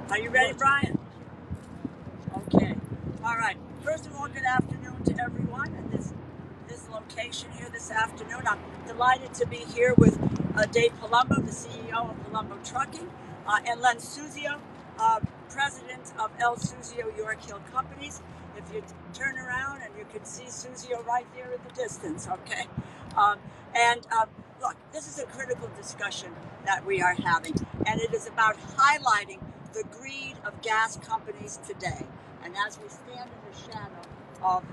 Are you ready, Brian? Okay. All right. First of all, good afternoon to everyone at this location here this afternoon. I'm delighted to be here with Dave Palumbo, the CEO of Palumbo Trucking, and Len Suzio, president of El Suzio York Hill Companies. If you turn around and you can see Suzio right there in the distance, okay? Look, this is a critical discussion that we are having, and it is about highlighting the greed of gas companies today. And as we stand in the shadow of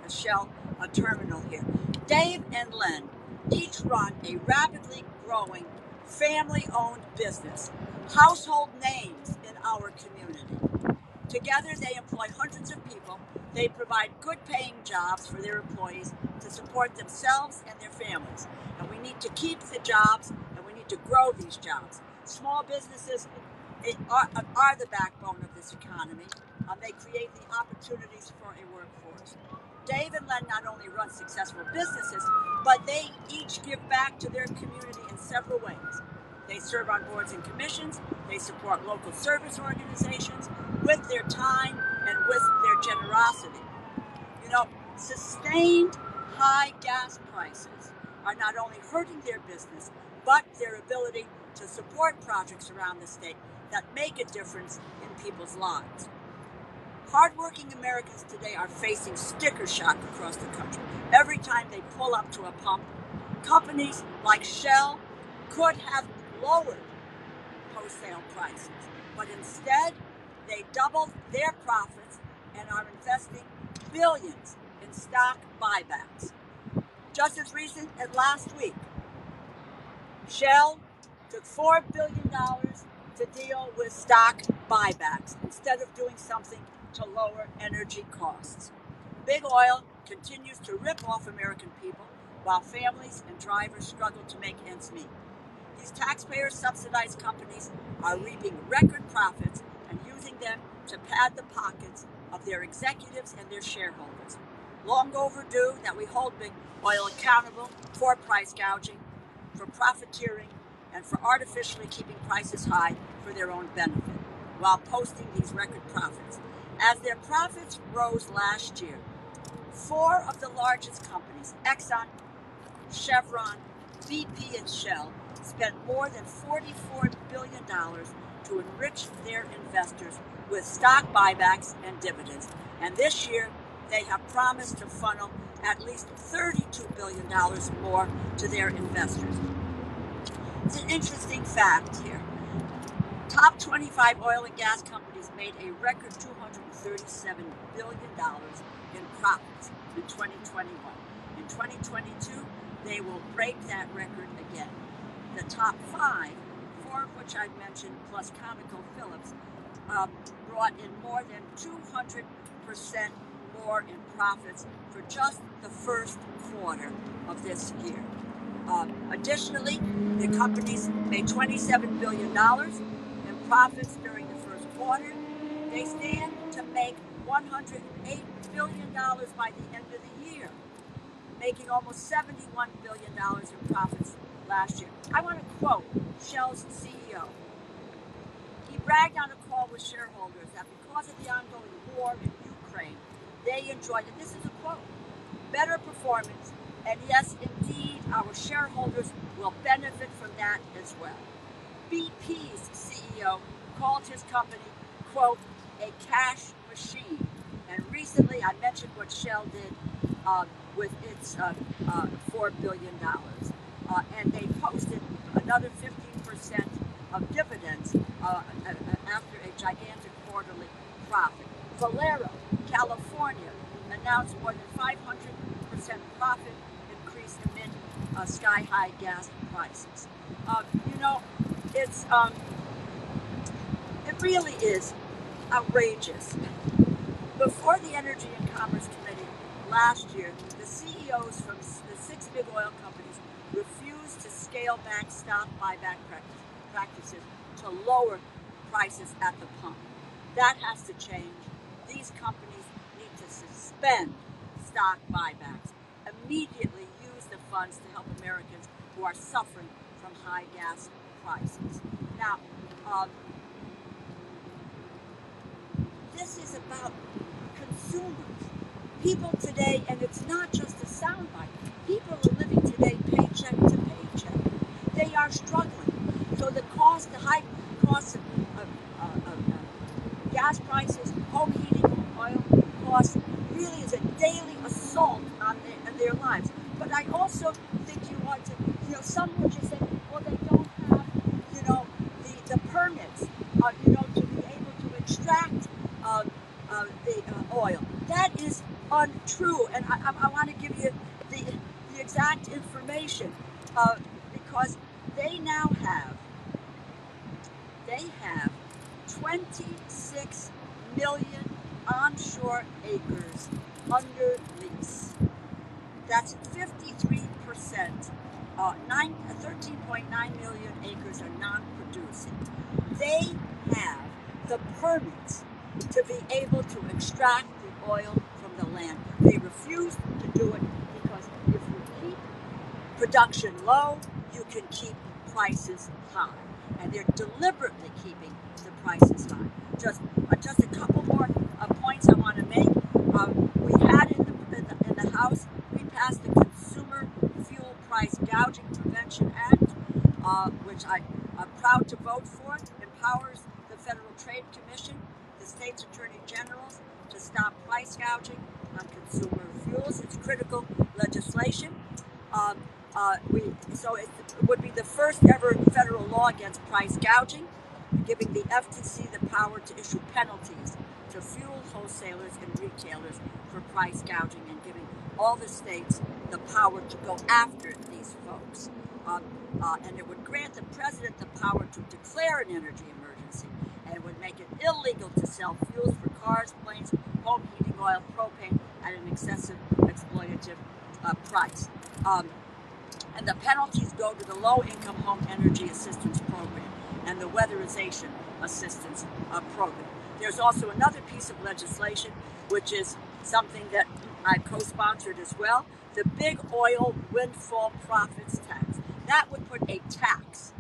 a Shell terminal here, Dave and Len each run a rapidly growing family-owned business, household names in our community. Together, they employ hundreds of people. They provide good-paying jobs for their employees to support themselves and their families. And we need to keep the jobs, and we need to grow these jobs. Small businesses are the backbone of this economy. They create the opportunities for a workforce. Dave and Len not only run successful businesses, but they each give back to their community in several ways. They serve on boards and commissions. They support local service organizations with their time and with their generosity. You know, sustained high gas prices are not only hurting their business, but their ability to support projects around the state that make a difference in people's lives. Hardworking Americans today are facing sticker shock across the country. Every time they pull up to a pump, companies like Shell could have lowered wholesale prices, but instead they doubled their profits and are investing billions in stock buybacks. Just as recent as last week, Shell took $4 billion to deal with stock buybacks instead of doing something to lower energy costs. Big Oil continues to rip off American people while families and drivers struggle to make ends meet. These taxpayer-subsidized companies are reaping record profits and using them to pad the pockets of their executives and their shareholders. Long overdue that we hold Big Oil accountable for price gouging, for profiteering, and for artificially keeping prices high for their own benefit, while posting these record profits. As their profits rose last year, 4 of the largest companies, Exxon, Chevron, BP, and Shell, spent more than $44 billion to enrich their investors with stock buybacks and dividends. And this year, they have promised to funnel at least $32 billion more to their investors. It's an interesting fact here. Top 25 oil and gas companies made a record $237 billion in profits in 2021. In 2022, they will break that record again. The top 5, 4 of which I've mentioned, plus ConocoPhillips, brought in more than 200% more in profits for just the first quarter of this year. Additionally, the companies made $27 billion in profits during the first quarter. They stand to make $108 billion by the end of the year, making almost $71 billion in profits last year. I want to quote Shell's CEO. He bragged on a call with shareholders that because of the ongoing war in Ukraine, they enjoyed, and this is a quote, better performance, and yes, indeed, our shareholders will benefit from that as well. BP's CEO called his company, quote, a cash machine. And recently, I mentioned what Shell did with its $4 billion. And they posted another 15% of dividends after a gigantic quarterly profit. Valero, California, announced more than 500% profit increase amid sky-high gas prices. It really is outrageous. Before the Energy and Commerce Committee last year, the CEOs from the 6 big oil companies refused to scale back stock buyback practices to lower prices at the pump. That has to change. These companies need to suspend stock buybacks, immediately use the funds to help Americans who are suffering from high gas prices. Now, about consumers. People today, and it's not just a soundbite, people are living today paycheck to paycheck. They are struggling. So the high cost of gas prices, home heating, oil costs, really is a daily assault on their lives. But I also think you want to, some would just say, well, they don't have, the permits, to be able to extract the oil. That is untrue, and I want to give you the exact information because they now have 26 million onshore acres under lease. That's 53%. 13.9 million acres are non-producing. They have the permits to be able to extract the oil from the land. They refuse to do it because if you keep production low, you can keep prices high. And they're deliberately keeping the prices high. Just a couple more points I want to make. We had in the House, we passed the Consumer Fuel Price Gouging Prevention Act, which I'm proud to vote for. It empowers the Federal Trade Commission, the state's attorney generals, to stop price gouging on consumer fuels. It's critical legislation. So it would be the first ever federal law against price gouging, giving the FTC the power to issue penalties to fuel wholesalers and retailers for price gouging, and giving all the states the power to go after these folks. And it would grant the president the power to declare an energy emergency, and it would make it illegal to sell fuels for cars, planes, home heating oil, propane at an excessive exploitative price. And the penalties go to the Low-Income Home Energy Assistance Program and the Weatherization Assistance Program. There's also another piece of legislation, which is something that I co-sponsored as well, the big oil windfall profits tax. That would put a tax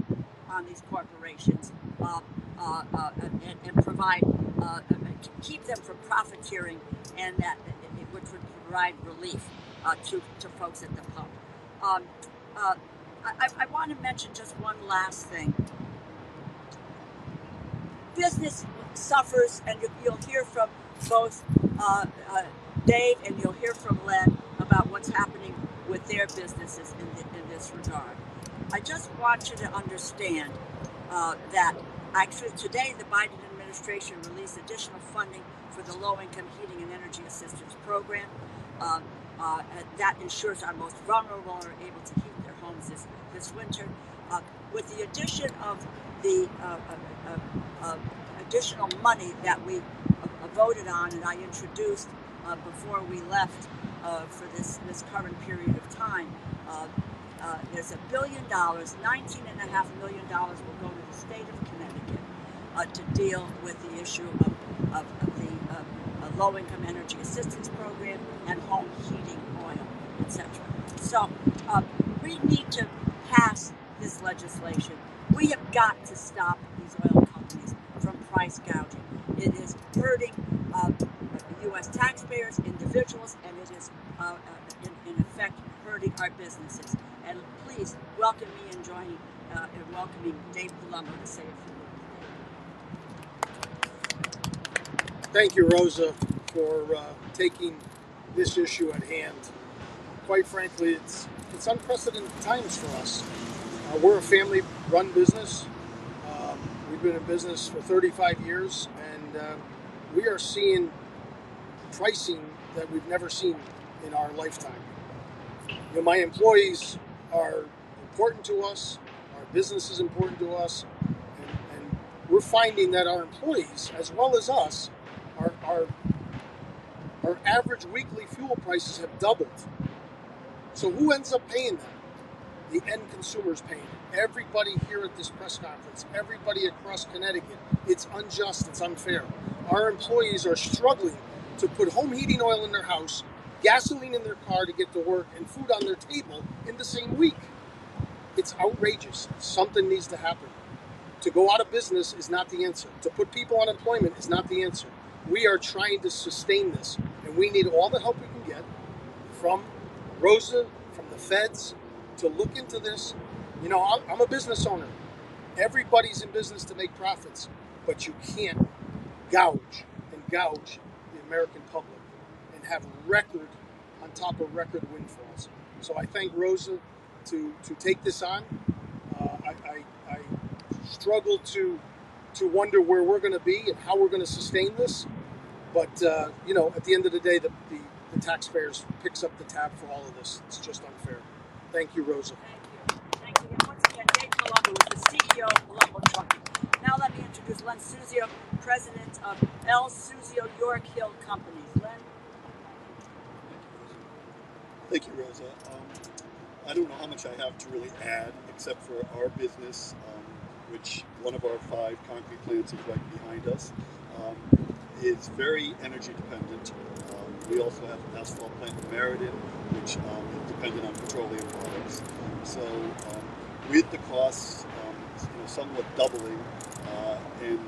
on these corporations and provide, keep them from profiteering, and which would provide relief to folks at the pump. I want to mention just one last thing. Business suffers, and you'll hear from both Dave and you'll hear from Len about what's happening with their businesses in this regard. I just want you to understand that actually today the Biden administration released additional funding for the Low-Income Heating and Energy Assistance Program. That ensures our most vulnerable are able to heat their homes this winter. With the addition of the additional money that we voted on and I introduced before we left for this current period of time, there's $1 billion, $19.5 million will go to the state of Connecticut to deal with the issue of the Low-Income Energy Assistance Program and home heating oil, etc. So we need to pass this legislation. We have got to stop these oil companies from price gouging. It is hurting U.S. taxpayers, individuals, and it is in effect hurting our businesses. And please welcome me and join in welcoming Dave Palumbo to say a few words. Thank you, Rosa, for taking this issue at hand. Quite frankly, it's unprecedented times for us. We're a family-run business. We've been in business for 35 years, and we are seeing pricing that we've never seen in our lifetime. My employees are important to us. Our business is important to us, and we're finding that our employees, as well as us, our average weekly fuel prices have doubled. So who ends up paying that? The end consumer's paying it. Everybody here at this press conference, everybody across Connecticut, it's unjust, it's unfair. Our employees are struggling to put home heating oil in their house, gasoline in their car to get to work, and food on their table in the same week. It's outrageous. Something needs to happen. To go out of business is not the answer. To put people on unemployment is not the answer. We are trying to sustain this, and we need all the help we can get from Rosa, from the feds, to look into this. You know, I'm a business owner. Everybody's in business to make profits, but you can't gouge the American public and have record on top of record windfalls. So I thank Rosa to take this on. I struggle to wonder where we're going to be and how we're going to sustain this. But you know, at the end of the day, the taxpayers picks up the tab for all of this. It's just unfair. Thank you, Rosa. Thank you. And once again, Dave Colombo is the CEO of Colombo Trucking. Now let me introduce Len Suzio, president of L. Suzio York Hill Companies. Len? Thank you, Rosa. I don't know how much I have to really add, except for our business, which one of our 5 concrete plants is right behind us, is very energy dependent. We also have an asphalt plant in Meriden, which is dependent on petroleum products. So with the costs somewhat doubling, and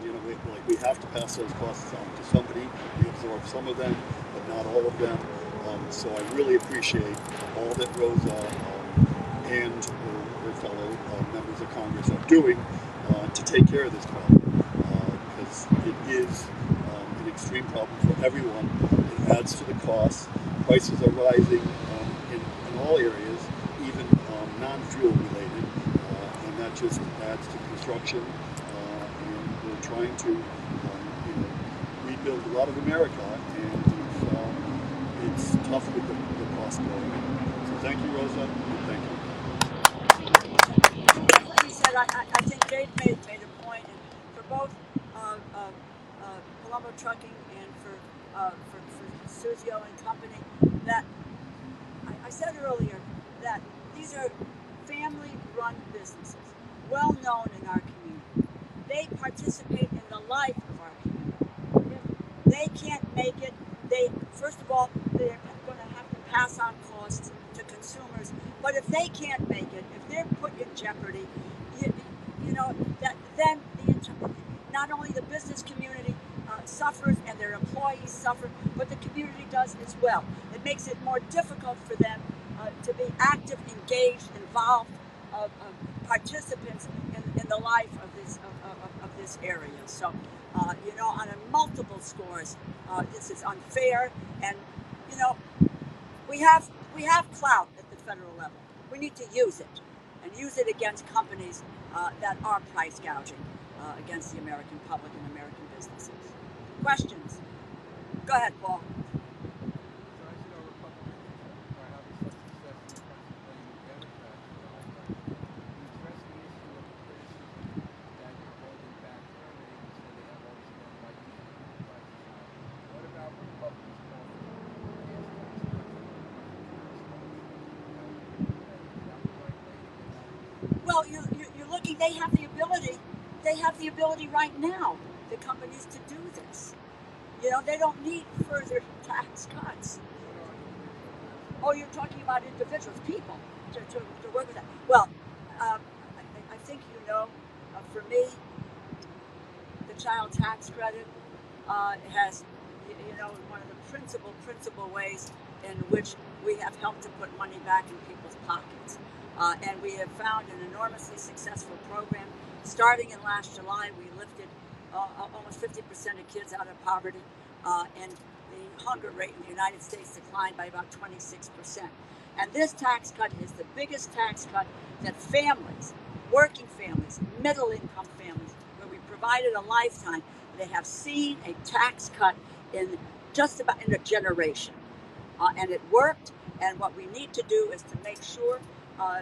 we have to pass those costs on to somebody. We absorb some of them, but not all of them. So I really appreciate all that Rosa and her fellow members of Congress are doing to take care of this problem, because it is an extreme problem for everyone. It adds to the costs. Prices are rising in all areas, even non-fuel related, and that just adds to construction. And we're trying to rebuild a lot of America, and it's tough with the cost going up. So thank you, Rosa, and thank you. Like you said, I think Dave made a point, and for both Colombo Trucking and for Suzio and Company, that I said earlier that these are family-run businesses, well known in our community. They participate in the life of our community. If they can't make it, first of all, they're going to have to pass on costs to consumers. But if they can't make it, if they're put in jeopardy, then not only the business community suffers and their employees suffer, but the community does as well. It makes it more difficult for them to be active, engaged, involved, participants in the life of this area. So, on multiple scores, this is unfair, and we have clout at the federal level. We need to use it, and use it against companies that are price gouging against the American public and American businesses. Questions? Go ahead, Paul. Well, you're looking. They have the ability. They have the ability right now, the companies, to do this. They don't need further tax cuts. Oh, you're talking about individuals, people, to work with that. Well, I think for me, the child tax credit has, one of the principal ways in which we have helped to put money back in people's pockets. And we have found an enormously successful program. Starting in last July, we lifted almost 50% of kids out of poverty, and the hunger rate in the United States declined by about 26%. And this tax cut is the biggest tax cut that families, working families, middle-income families, where we provided a lifetime, they have seen a tax cut in just about in a generation. And it worked, and what we need to do is to make sure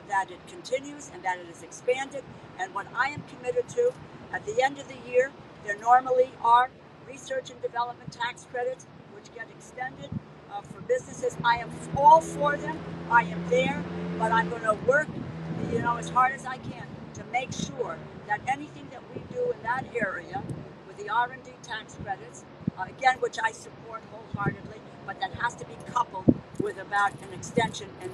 that it continues and that it is expanded. And what I am committed to, at the end of the year, there normally are research and development tax credits which get extended for businesses. I am all for them. I am there, but I'm going to work, as hard as I can to make sure that anything that we do in that area with the R&D tax credits, again, which I support wholeheartedly, but that has to be coupled with about an extension and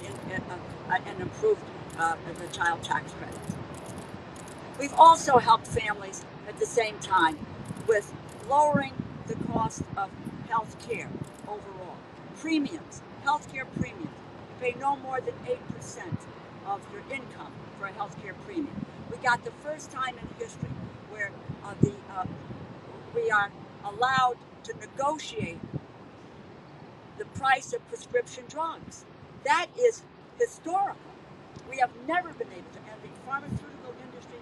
improved the child tax credit. We've also helped families at the same time with lowering the cost of health care overall. Premiums, health care premiums. You pay no more than 8% of your income for a health care premium. We got the first time in history where we are allowed to negotiate the price of prescription drugs. That is historical. We have never been able to, and the pharmaceutical industry,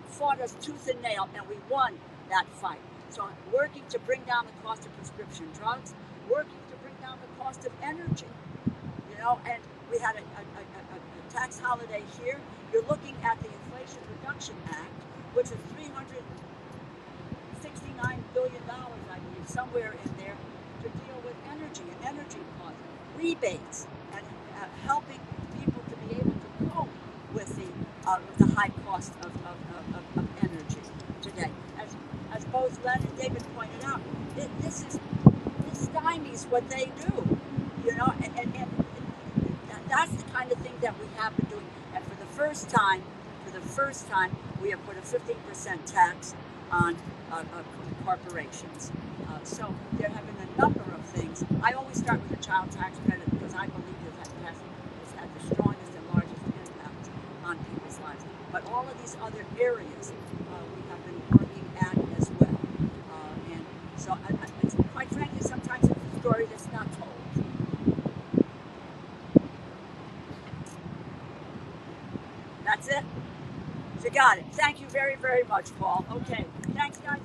fought us tooth and nail, and we won that fight. So working to bring down the cost of prescription drugs, working to bring down the cost of energy, and we had a tax holiday here. You're looking at the Inflation Reduction Act, which is $369 billion, I believe, somewhere in there, to deal with energy and energy costs, rebates, and helping people to be able to cope with the high cost of energy today. As both Len and David pointed out, this stymies what they do, and that's the kind of thing that we have been doing. And for the first time, we have put a 15% tax on corporations. So there have been a number of things. I always start with the child tax credit because I believe that has had the strongest and largest impact on people's lives. But all of these other areas we have been working at as well. And so, quite frankly, sometimes it's a story that's not told. That's it. You got it. Thank you very, very much, Paul. Okay. Thanks, guys.